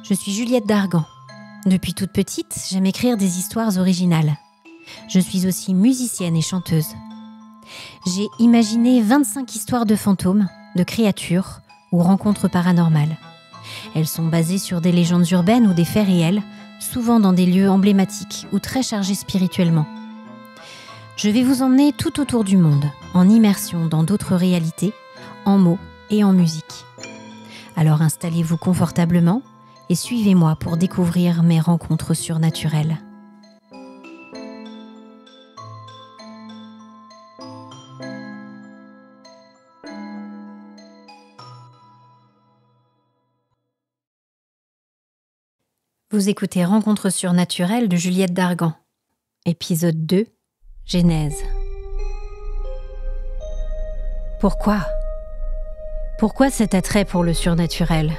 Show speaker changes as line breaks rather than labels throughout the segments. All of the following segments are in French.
Je suis Juliette Dargan. Depuis toute petite, j'aime écrire des histoires originales. Je suis aussi musicienne et chanteuse. J'ai imaginé 25 histoires de fantômes, de créatures ou rencontres paranormales. Elles sont basées sur des légendes urbaines ou des faits réels, souvent dans des lieux emblématiques ou très chargés spirituellement. Je vais vous emmener tout autour du monde, en immersion dans d'autres réalités, en mots et en musique. Alors installez-vous confortablement et suivez-moi pour découvrir mes rencontres surnaturelles. Vous écoutez Rencontres surnaturelles de Juliette Dargan. Épisode 2, Genèse. Pourquoi cet attrait pour le surnaturel ?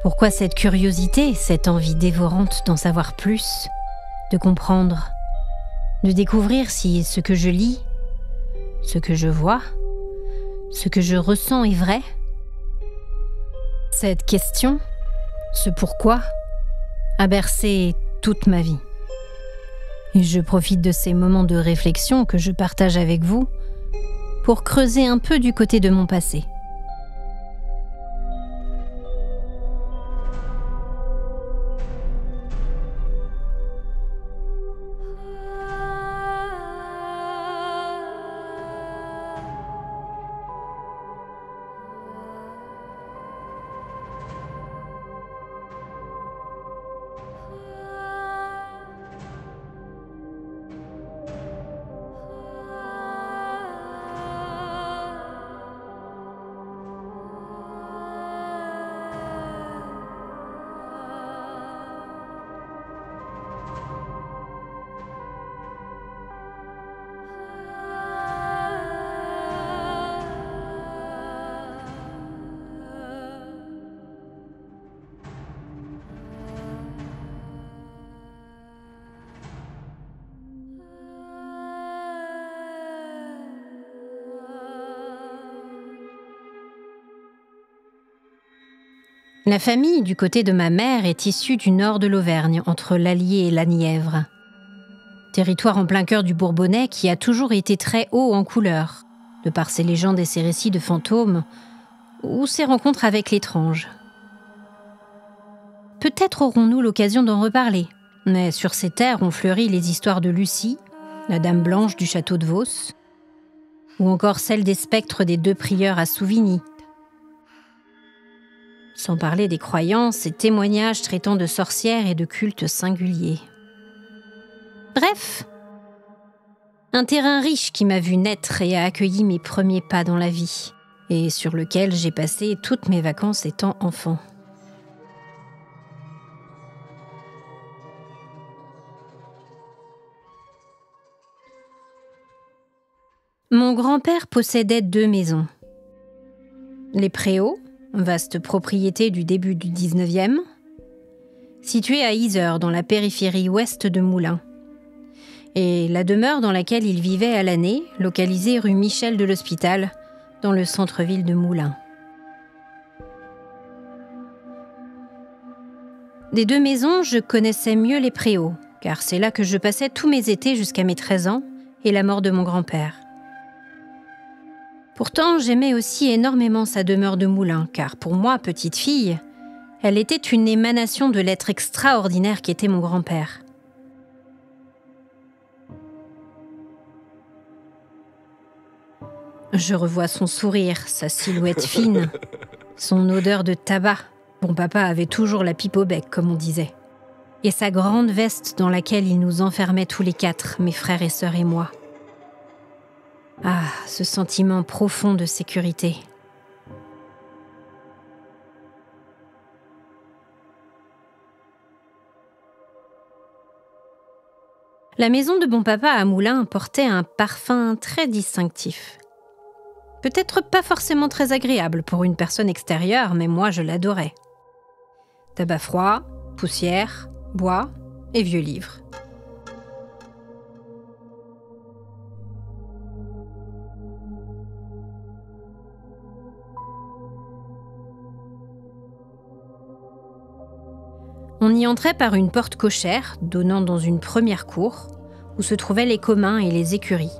Pourquoi cette curiosité, cette envie dévorante d'en savoir plus, de comprendre, de découvrir si ce que je lis, ce que je vois, ce que je ressens est vrai ? Cette question, ce pourquoi, a bercé toute ma vie. Et je profite de ces moments de réflexion que je partage avec vous pour creuser un peu du côté de mon passé. La famille du côté de ma mère est issue du nord de l'Auvergne, entre l'Allier et la Nièvre. Territoire en plein cœur du Bourbonnais qui a toujours été très haut en couleur, de par ses légendes et ses récits de fantômes, ou ses rencontres avec l'étrange. Peut-être aurons-nous l'occasion d'en reparler, mais sur ces terres ont fleuri les histoires de Lucie, la dame blanche du château de Vos, ou encore celle des spectres des deux prieurs à Souvigny. Sans parler des croyances et témoignages traitant de sorcières et de cultes singuliers. Bref, un terrain riche qui m'a vu naître et a accueilli mes premiers pas dans la vie, et sur lequel j'ai passé toutes mes vacances étant enfant. Mon grand-père possédait 2 maisons. Les Préaux, vaste propriété du début du 19e, située à Yzeure, dans la périphérie ouest de Moulins, et la demeure dans laquelle il vivait à l'année, localisée rue Michel de l'Hospital, dans le centre-ville de Moulins. Des 2 maisons, je connaissais mieux les Préaux, car c'est là que je passais tous mes étés jusqu'à mes 13 ans et la mort de mon grand-père. Pourtant, j'aimais aussi énormément sa demeure de Moulins, car pour moi, petite fille, elle était une émanation de l'être extraordinaire qu'était mon grand-père. Je revois son sourire, sa silhouette fine, son odeur de tabac. Bon papa avait toujours la pipe au bec, comme on disait. Et sa grande veste dans laquelle il nous enfermait tous les 4, mes frères et sœurs et moi. Ah, ce sentiment profond de sécurité. La maison de bon papa à Moulins portait un parfum très distinctif. Peut-être pas forcément très agréable pour une personne extérieure, mais moi je l'adorais. Tabac froid, poussière, bois et vieux livres. On y entrait par une porte cochère donnant dans une première cour où se trouvaient les communs et les écuries.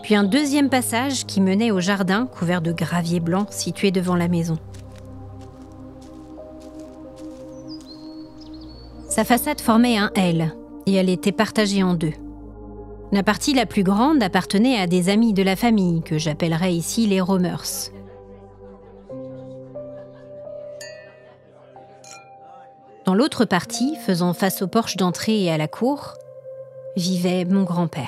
Puis un deuxième passage qui menait au jardin couvert de gravier blanc situé devant la maison. Sa façade formait un L et elle était partagée en deux. La partie la plus grande appartenait à des amis de la famille que j'appellerais ici les Romers. Dans l'autre partie, faisant face au porche d'entrée et à la cour, vivait mon grand-père.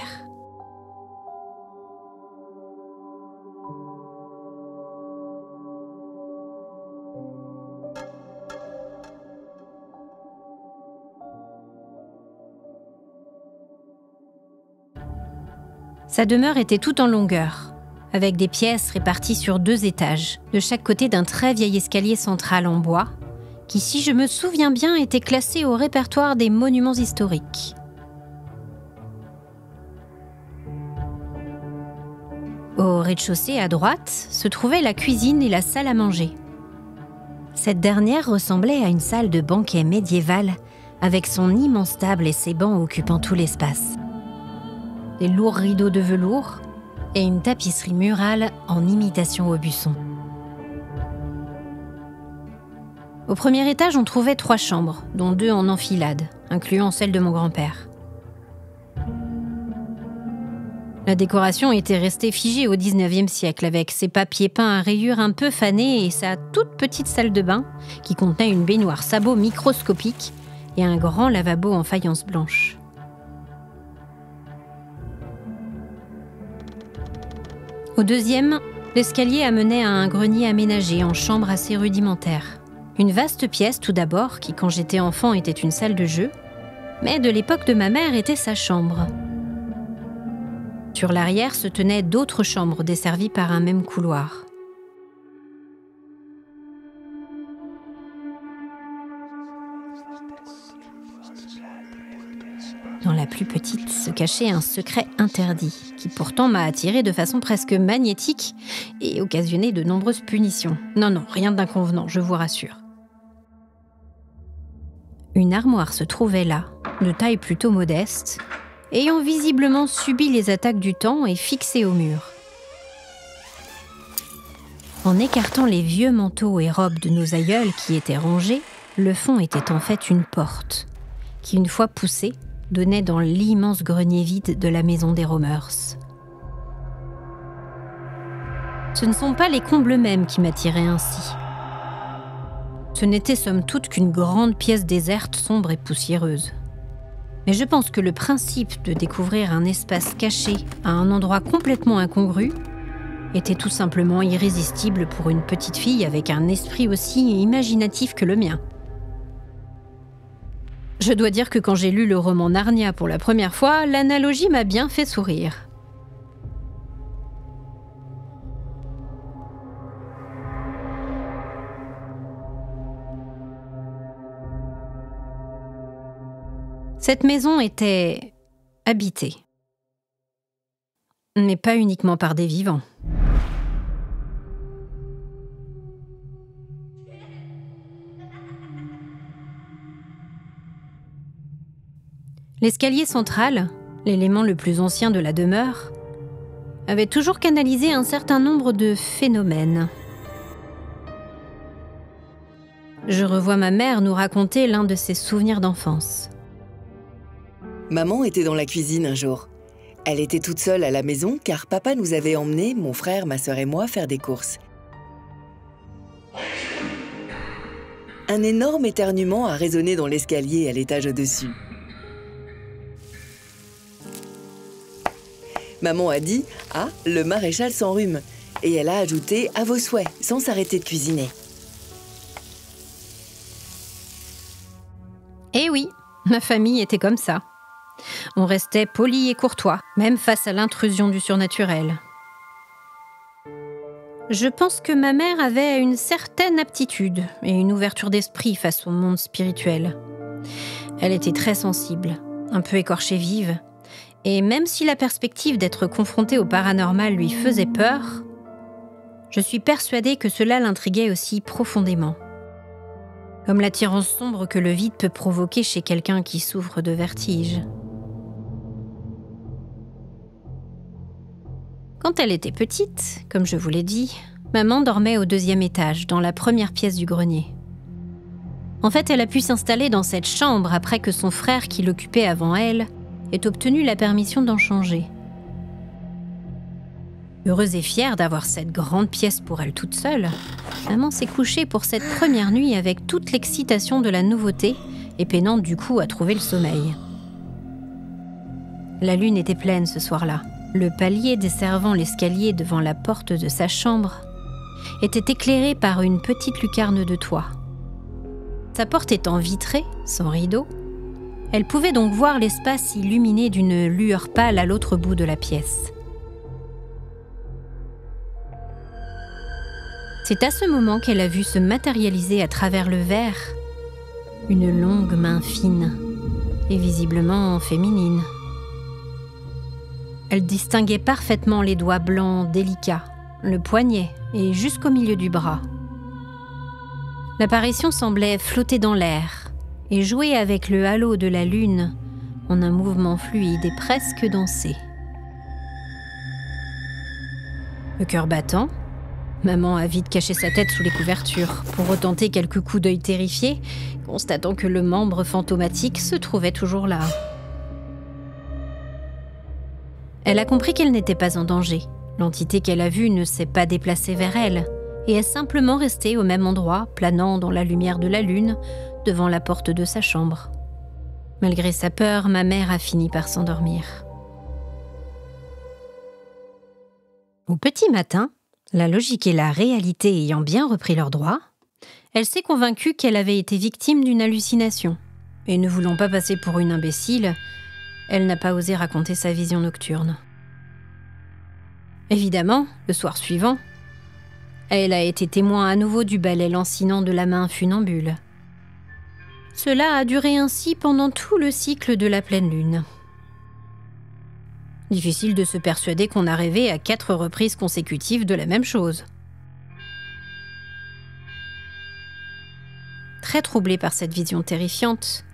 Sa demeure était toute en longueur, avec des pièces réparties sur 2 étages, de chaque côté d'un très vieil escalier central en bois, qui, si je me souviens bien, était classé au répertoire des monuments historiques. Au rez-de-chaussée, à droite, se trouvaient la cuisine et la salle à manger. Cette dernière ressemblait à une salle de banquet médiévale, avec son immense table et ses bancs occupant tout l'espace. Des lourds rideaux de velours et une tapisserie murale en imitation Aubusson. Au premier étage, on trouvait 3 chambres, dont 2 en enfilade, incluant celle de mon grand-père. La décoration était restée figée au XIXe siècle, avec ses papiers peints à rayures un peu fanés et sa toute petite salle de bain, qui contenait une baignoire sabot microscopique et un grand lavabo en faïence blanche. Au deuxième, l'escalier amenait à un grenier aménagé en chambre assez rudimentaire. Une vaste pièce tout d'abord, qui quand j'étais enfant était une salle de jeu, mais de l'époque de ma mère était sa chambre. Sur l'arrière se tenaient d'autres chambres desservies par un même couloir. Dans la plus petite se cachait un secret interdit, qui pourtant m'a attirée de façon presque magnétique et occasionné de nombreuses punitions. Non, rien d'inconvenant, je vous rassure. Une armoire se trouvait là, de taille plutôt modeste, ayant visiblement subi les attaques du temps et fixée au mur. En écartant les vieux manteaux et robes de nos aïeuls qui étaient rangés, le fond était en fait une porte, qui une fois poussée, donnait dans l'immense grenier vide de la maison des Romers. Ce ne sont pas les combles mêmes qui m'attiraient ainsi. Ce n'était somme toute qu'une grande pièce déserte, sombre et poussiéreuse. Mais je pense que le principe de découvrir un espace caché à un endroit complètement incongru était tout simplement irrésistible pour une petite fille avec un esprit aussi imaginatif que le mien. Je dois dire que quand j'ai lu le roman Narnia pour la première fois, l'analogie m'a bien fait sourire. Cette maison était habitée, mais pas uniquement par des vivants. L'escalier central, l'élément le plus ancien de la demeure, avait toujours canalisé un certain nombre de phénomènes. Je revois ma mère nous raconter l'un de ses souvenirs d'enfance.
Maman était dans la cuisine un jour. Elle était toute seule à la maison car papa nous avait emmenés, mon frère, ma sœur et moi, faire des courses. Un énorme éternuement a résonné dans l'escalier à l'étage au-dessus. Maman a dit « Ah, le maréchal s'enrhume » et elle a ajouté « À vos souhaits » sans s'arrêter de cuisiner.
Eh oui, ma famille était comme ça. On restait poli et courtois, même face à l'intrusion du surnaturel. Je pense que ma mère avait une certaine aptitude et une ouverture d'esprit face au monde spirituel. Elle était très sensible, un peu écorchée vive, et même si la perspective d'être confrontée au paranormal lui faisait peur, je suis persuadée que cela l'intriguait aussi profondément. comme l'attirance sombre que le vide peut provoquer chez quelqu'un qui souffre de vertige. Quand elle était petite, comme je vous l'ai dit, maman dormait au 2e étage, dans la première pièce du grenier. En fait, elle a pu s'installer dans cette chambre après que son frère, qui l'occupait avant elle, ait obtenu la permission d'en changer. Heureuse et fière d'avoir cette grande pièce pour elle toute seule, maman s'est couchée pour cette première nuit avec toute l'excitation de la nouveauté et peinant du coup à trouver le sommeil. La lune était pleine ce soir-là. Le palier desservant l'escalier devant la porte de sa chambre était éclairé par une petite lucarne de toit. Sa porte étant vitrée, sans rideau, elle pouvait donc voir l'espace illuminé d'une lueur pâle à l'autre bout de la pièce. C'est à ce moment qu'elle a vu se matérialiser à travers le verre une longue main fine et visiblement féminine. Elle distinguait parfaitement les doigts blancs délicats, le poignet et jusqu'au milieu du bras. L'apparition semblait flotter dans l'air et jouer avec le halo de la lune en un mouvement fluide et presque dansé. Le cœur battant, maman a vite caché sa tête sous les couvertures pour retenter quelques coups d'œil terrifiés, constatant que le membre fantomatique se trouvait toujours là. Elle a compris qu'elle n'était pas en danger. L'entité qu'elle a vue ne s'est pas déplacée vers elle et est simplement restée au même endroit, planant dans la lumière de la lune, devant la porte de sa chambre. Malgré sa peur, ma mère a fini par s'endormir. Au petit matin, la logique et la réalité ayant bien repris leurs droits, elle s'est convaincue qu'elle avait été victime d'une hallucination. Et ne voulant pas passer pour une imbécile, elle n'a pas osé raconter sa vision nocturne. Évidemment, le soir suivant, elle a été témoin à nouveau du ballet lancinant de la main funambule. Cela a duré ainsi pendant tout le cycle de la pleine lune. Difficile de se persuader qu'on a rêvé à 4 reprises consécutives de la même chose. Très troublée par cette vision terrifiante,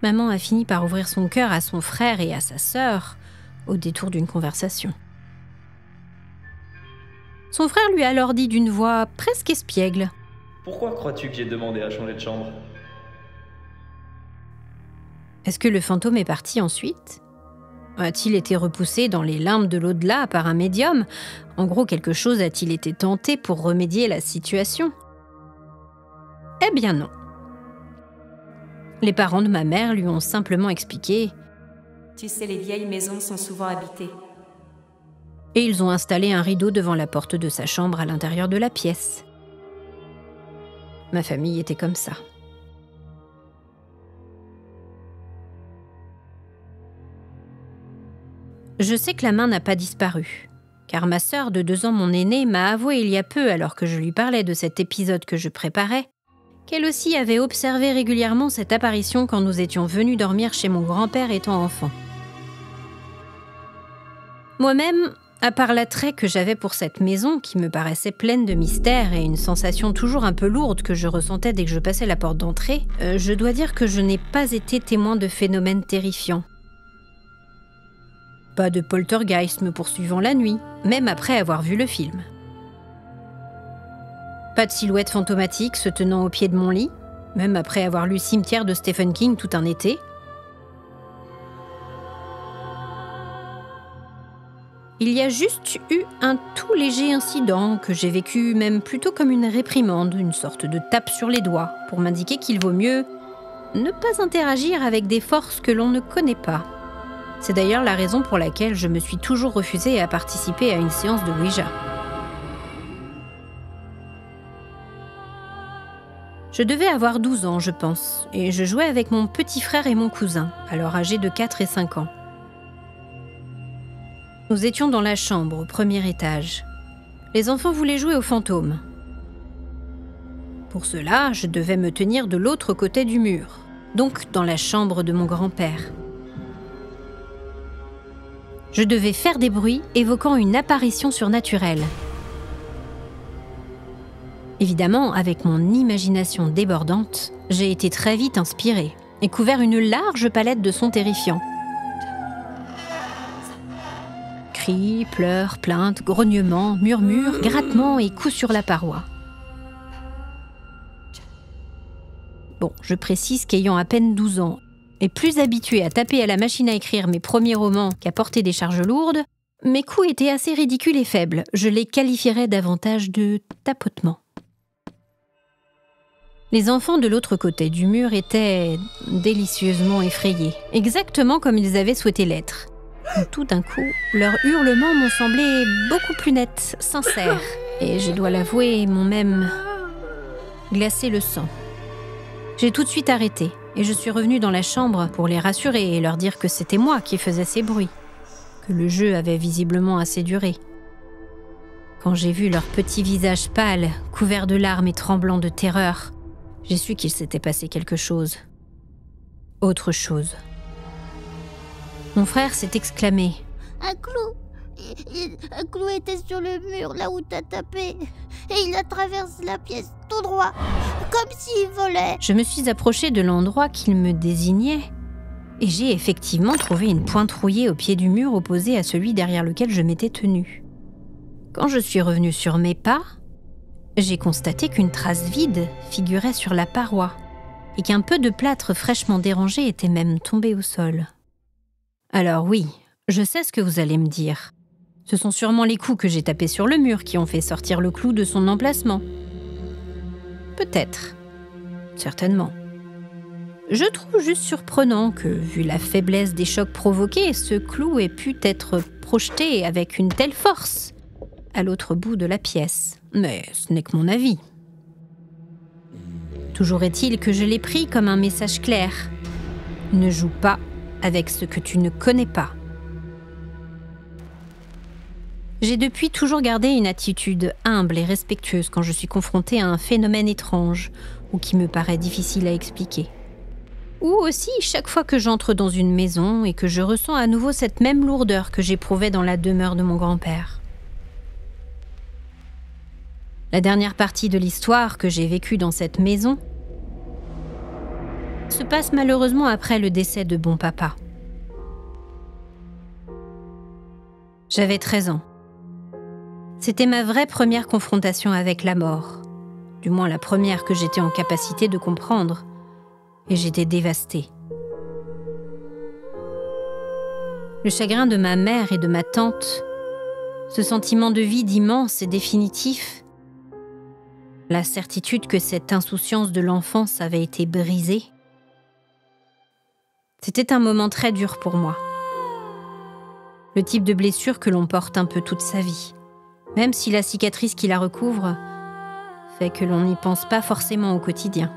maman a fini par ouvrir son cœur à son frère et à sa sœur au détour d'une conversation. Son frère lui a alors dit d'une voix presque espiègle :
« Pourquoi crois-tu que j'ai demandé à changer de chambre ? »
Est-ce que le fantôme est parti ensuite ? A-t-il été repoussé dans les limbes de l'au-delà par un médium ? En gros, quelque chose a-t-il été tenté pour remédier à la situation ? Eh bien non. Les parents de ma mère lui ont simplement expliqué :
« Tu sais, les vieilles maisons sont souvent habitées. »
Et ils ont installé un rideau devant la porte de sa chambre à l'intérieur de la pièce. Ma famille était comme ça. Je sais que la main n'a pas disparu, car ma sœur de 2 ans, mon aînée, m'a avoué il y a peu, alors que je lui parlais de cet épisode que je préparais, qu'elle aussi avait observé régulièrement cette apparition quand nous étions venus dormir chez mon grand-père étant enfant. Moi-même, à part l'attrait que j'avais pour cette maison, qui me paraissait pleine de mystères et une sensation toujours un peu lourde que je ressentais dès que je passais la porte d'entrée, je dois dire que je n'ai pas été témoin de phénomènes terrifiants. Pas de poltergeist me poursuivant la nuit, même après avoir vu le film. Pas de silhouette fantomatique se tenant au pied de mon lit, même après avoir lu Cimetière de Stephen King tout un été. Il y a juste eu un tout léger incident que j'ai vécu même plutôt comme une réprimande, une sorte de tape sur les doigts, pour m'indiquer qu'il vaut mieux ne pas interagir avec des forces que l'on ne connaît pas. C'est d'ailleurs la raison pour laquelle je me suis toujours refusée à participer à une séance de Ouija. Je devais avoir 12 ans, je pense, et je jouais avec mon petit frère et mon cousin, alors âgés de 4 et 5 ans. Nous étions dans la chambre, au premier étage. Les enfants voulaient jouer aux fantômes. Pour cela, je devais me tenir de l'autre côté du mur, donc dans la chambre de mon grand-père. Je devais faire des bruits évoquant une apparition surnaturelle. Évidemment, avec mon imagination débordante, j'ai été très vite inspirée et couvert une large palette de sons terrifiants. Cris, pleurs, plaintes, grognements, murmures, grattements et coups sur la paroi. Bon, je précise qu'ayant à peine 12 ans et plus habituée à taper à la machine à écrire mes premiers romans qu'à porter des charges lourdes, mes coups étaient assez ridicules et faibles. Je les qualifierais davantage de tapotements. Les enfants de l'autre côté du mur étaient délicieusement effrayés, exactement comme ils avaient souhaité l'être. Tout d'un coup, leurs hurlements m'ont semblé beaucoup plus nets, sincères, et je dois l'avouer, m'ont même glacé le sang. J'ai tout de suite arrêté, et je suis revenue dans la chambre pour les rassurer et leur dire que c'était moi qui faisais ces bruits, que le jeu avait visiblement assez duré. Quand j'ai vu leurs petits visages pâles, couverts de larmes et tremblants de terreur, j'ai su qu'il s'était passé quelque chose. Autre chose. Mon frère s'est exclamé.
Un clou! Un clou était sur le mur, là où t'as tapé. Et il a traversé la pièce tout droit, comme s'il volait.
Je me suis approchée de l'endroit qu'il me désignait et j'ai effectivement trouvé une pointe rouillée au pied du mur opposé à celui derrière lequel je m'étais tenue. Quand je suis revenue sur mes pas, j'ai constaté qu'une trace vide figurait sur la paroi et qu'un peu de plâtre fraîchement dérangé était même tombé au sol. Alors oui, je sais ce que vous allez me dire. Ce sont sûrement les coups que j'ai tapés sur le mur qui ont fait sortir le clou de son emplacement. Peut-être. Certainement. Je trouve juste surprenant que, vu la faiblesse des chocs provoqués, ce clou ait pu être projeté avec une telle force à l'autre bout de la pièce. Mais ce n'est que mon avis. Toujours est-il que je l'ai pris comme un message clair. Ne joue pas avec ce que tu ne connais pas. J'ai depuis toujours gardé une attitude humble et respectueuse quand je suis confrontée à un phénomène étrange ou qui me paraît difficile à expliquer. Ou aussi chaque fois que j'entre dans une maison et que je ressens à nouveau cette même lourdeur que j'éprouvais dans la demeure de mon grand-père. La dernière partie de l'histoire que j'ai vécue dans cette maison se passe malheureusement après le décès de bon papa. J'avais 13 ans. C'était ma vraie première confrontation avec la mort, du moins la première que j'étais en capacité de comprendre, et j'étais dévastée. Le chagrin de ma mère et de ma tante, ce sentiment de vide immense et définitif, la certitude que cette insouciance de l'enfance avait été brisée, c'était un moment très dur pour moi. Le type de blessure que l'on porte un peu toute sa vie, même si la cicatrice qui la recouvre fait que l'on n'y pense pas forcément au quotidien.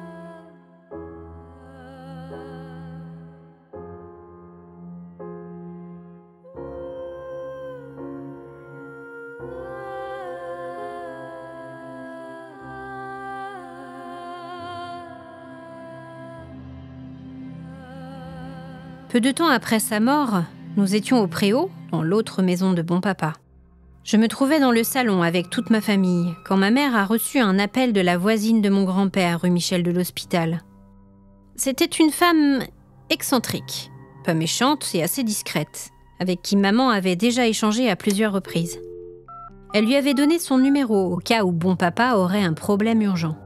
Peu de temps après sa mort, nous étions au préau, dans l'autre maison de bon papa. Je me trouvais dans le salon avec toute ma famille, quand ma mère a reçu un appel de la voisine de mon grand-père, rue Michel de l'Hospital. C'était une femme excentrique, pas méchante et assez discrète, avec qui maman avait déjà échangé à plusieurs reprises. Elle lui avait donné son numéro au cas où bon papa aurait un problème urgent.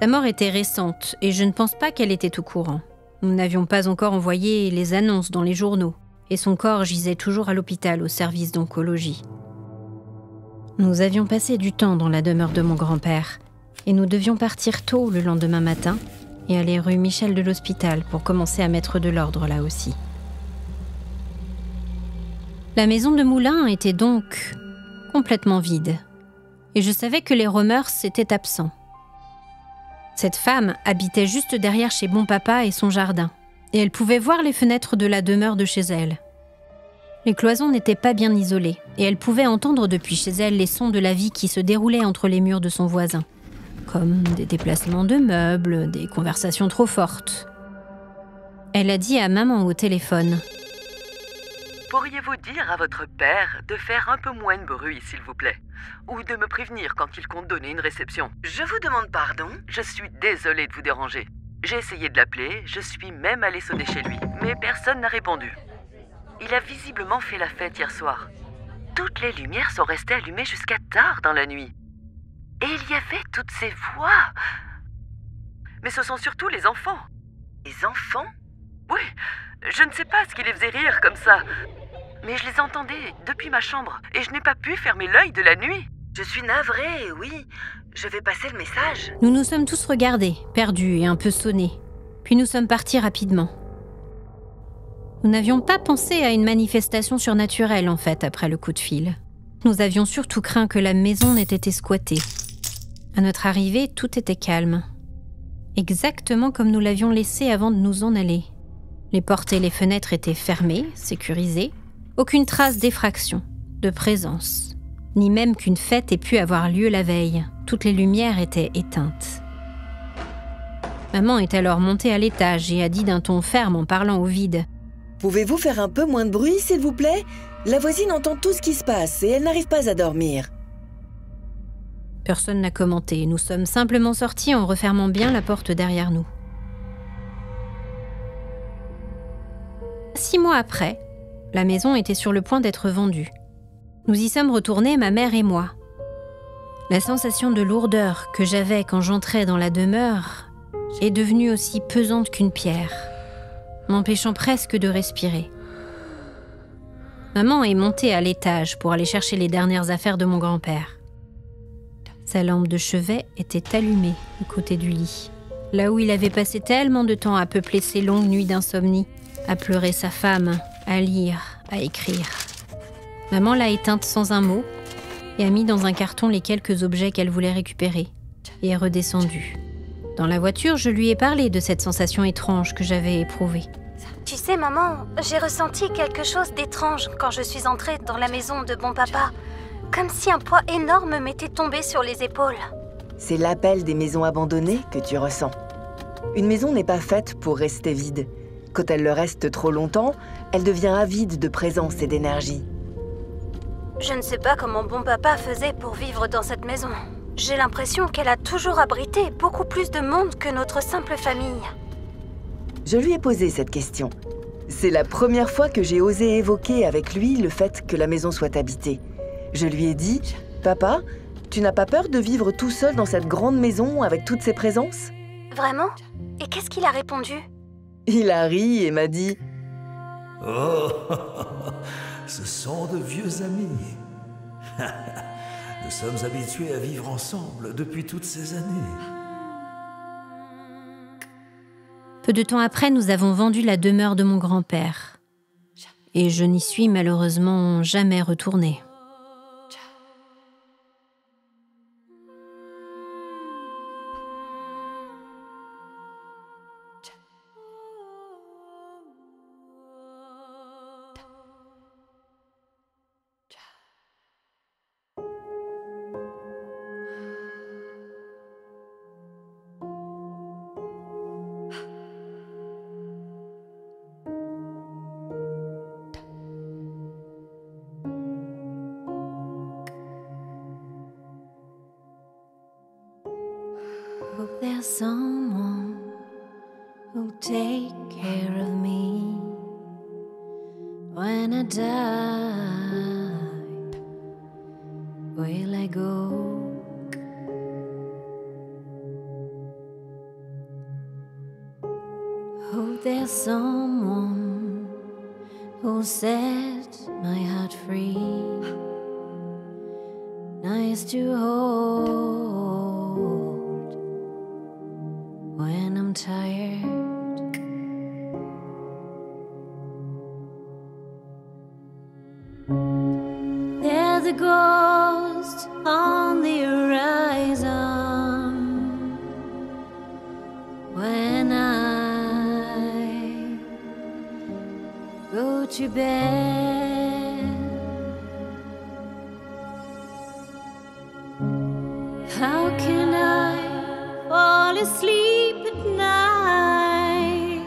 Sa mort était récente et je ne pense pas qu'elle était au courant. Nous n'avions pas encore envoyé les annonces dans les journaux et son corps gisait toujours à l'hôpital au service d'oncologie. Nous avions passé du temps dans la demeure de mon grand-père et nous devions partir tôt le lendemain matin et aller rue Michel de l'Hospital pour commencer à mettre de l'ordre là aussi. La maison de Moulin était donc complètement vide et je savais que les Romers étaient absents. Cette femme habitait juste derrière chez bon papa et son jardin, et elle pouvait voir les fenêtres de la demeure de chez elle. Les cloisons n'étaient pas bien isolées, et elle pouvait entendre depuis chez elle les sons de la vie qui se déroulaient entre les murs de son voisin, comme des déplacements de meubles, des conversations trop fortes. Elle a dit à maman au téléphone
Pourriez-vous dire à votre père de faire un peu moins de bruit, s'il vous plaît? Ou de me prévenir quand il compte donner une réception? Je vous demande pardon. Je suis désolée de vous déranger. J'ai essayé de l'appeler, je suis même allée sonner chez lui, mais personne n'a répondu. Il a visiblement fait la fête hier soir. Toutes les lumières sont restées allumées jusqu'à tard dans la nuit. Et il y avait toutes ces voix. Mais ce sont surtout les enfants. Les enfants? Oui, je ne sais pas ce qui les faisait rire comme ça. Mais je les entendais depuis ma chambre et je n'ai pas pu fermer l'œil de la nuit. Je suis navrée, oui. Je vais passer le message.
Nous nous sommes tous regardés, perdus et un peu sonnés. Puis nous sommes partis rapidement. Nous n'avions pas pensé à une manifestation surnaturelle, en fait, après le coup de fil. Nous avions surtout craint que la maison n'ait été squattée. À notre arrivée, tout était calme. Exactement comme nous l'avions laissé avant de nous en aller. Les portes et les fenêtres étaient fermées, sécurisées. Aucune trace d'effraction, de présence, ni même qu'une fête ait pu avoir lieu la veille. Toutes les lumières étaient éteintes. Maman est alors montée à l'étage et a dit d'un ton ferme en parlant au vide.
« Pouvez-vous faire un peu moins de bruit, s'il vous plaît? La voisine entend tout ce qui se passe et elle n'arrive pas à dormir. »
Personne n'a commenté. Nous sommes simplement sortis en refermant bien la porte derrière nous. 6 mois après, la maison était sur le point d'être vendue. Nous y sommes retournés, ma mère et moi. La sensation de lourdeur que j'avais quand j'entrais dans la demeure est devenue aussi pesante qu'une pierre, m'empêchant presque de respirer. Maman est montée à l'étage pour aller chercher les dernières affaires de mon grand-père. Sa lampe de chevet était allumée à côté du lit, là où il avait passé tellement de temps à peupler ses longues nuits d'insomnie, à pleurer sa femme, à lire, à écrire. Maman l'a éteinte sans un mot et a mis dans un carton les quelques objets qu'elle voulait récupérer et est redescendue. Dans la voiture, je lui ai parlé de cette sensation étrange que j'avais éprouvée.
Tu sais, maman, j'ai ressenti quelque chose d'étrange quand je suis entrée dans la maison de bon papa. Comme si un poids énorme m'était tombé sur les épaules.
C'est l'appel des maisons abandonnées que tu ressens. Une maison n'est pas faite pour rester vide. Quand elle le reste trop longtemps, elle devient avide de présence et d'énergie.
Je ne sais pas comment bon papa faisait pour vivre dans cette maison. J'ai l'impression qu'elle a toujours abrité beaucoup plus de monde que notre simple famille.
Je lui ai posé cette question. C'est la première fois que j'ai osé évoquer avec lui le fait que la maison soit habitée. Je lui ai dit « Papa, tu n'as pas peur de vivre tout seul dans cette grande maison avec toutes ces présences ?»
Vraiment? Et qu'est-ce qu'il a répondu?
Il a ri et m'a dit
« Oh, ce sont de vieux amis. Nous sommes habitués à vivre ensemble depuis toutes ces années. »
Peu de temps après, nous avons vendu la demeure de mon grand-père. Et je n'y suis malheureusement jamais retournée. Hope there's someone who'll take care of me when I die. Will I go? Hope there's someone who'll set my heart free. Nice to hold when I'm tired. There's a ghost on the horizon when I go to bed. How can I fall asleep at night?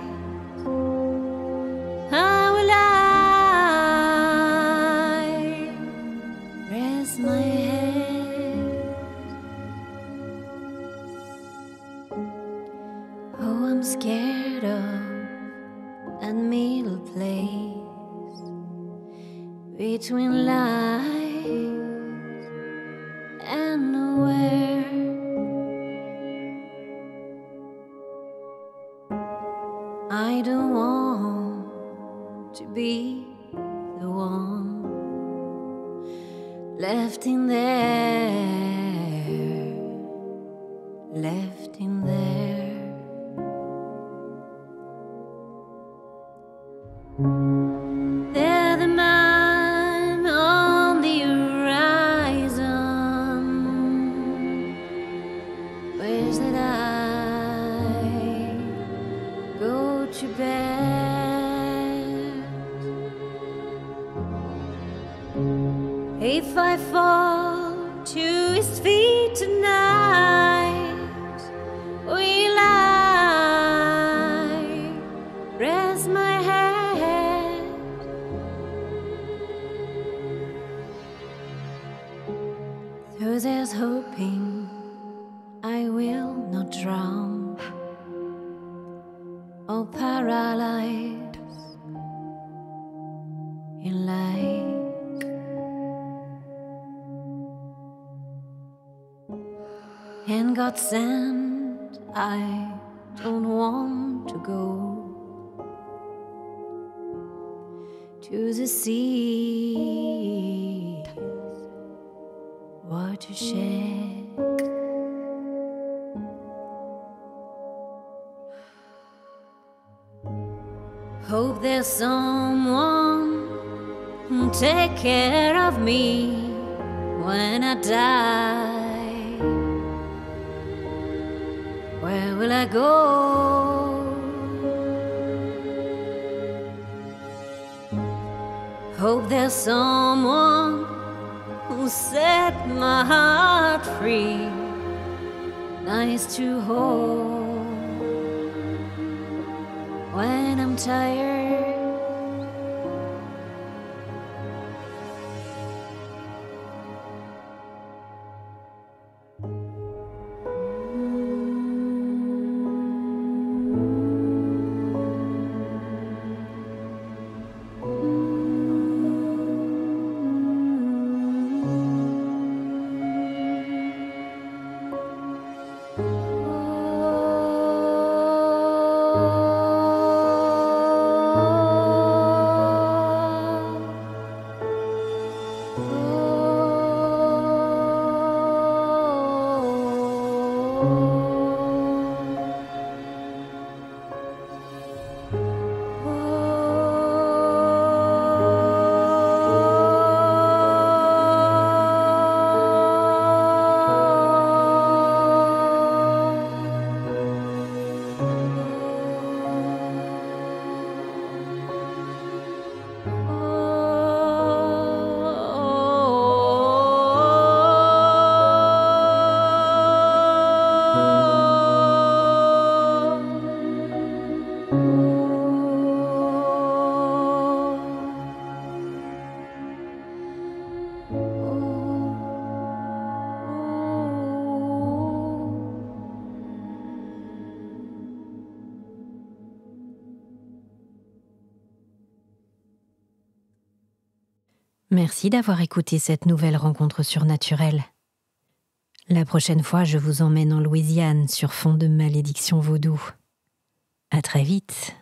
How will I scared of that middle place between life and nowhere. I don't want to be the one left in there, left in there. They're the man on the horizon. Where's that I go to bed? If I fall to his feet tonight, will I rest my head? So there's hoping I will not drown or paralyze in light. And God sent, I don't want to go to the sea's watershed. Hope there's someone who'll take care of me when I die. Where will I go? Hope there's someone who'll set my heart free, nice to hold when I'm tired. Merci d'avoir écouté cette nouvelle rencontre surnaturelle. La prochaine fois, je vous emmène en Louisiane sur fond de malédiction vaudou. À très vite.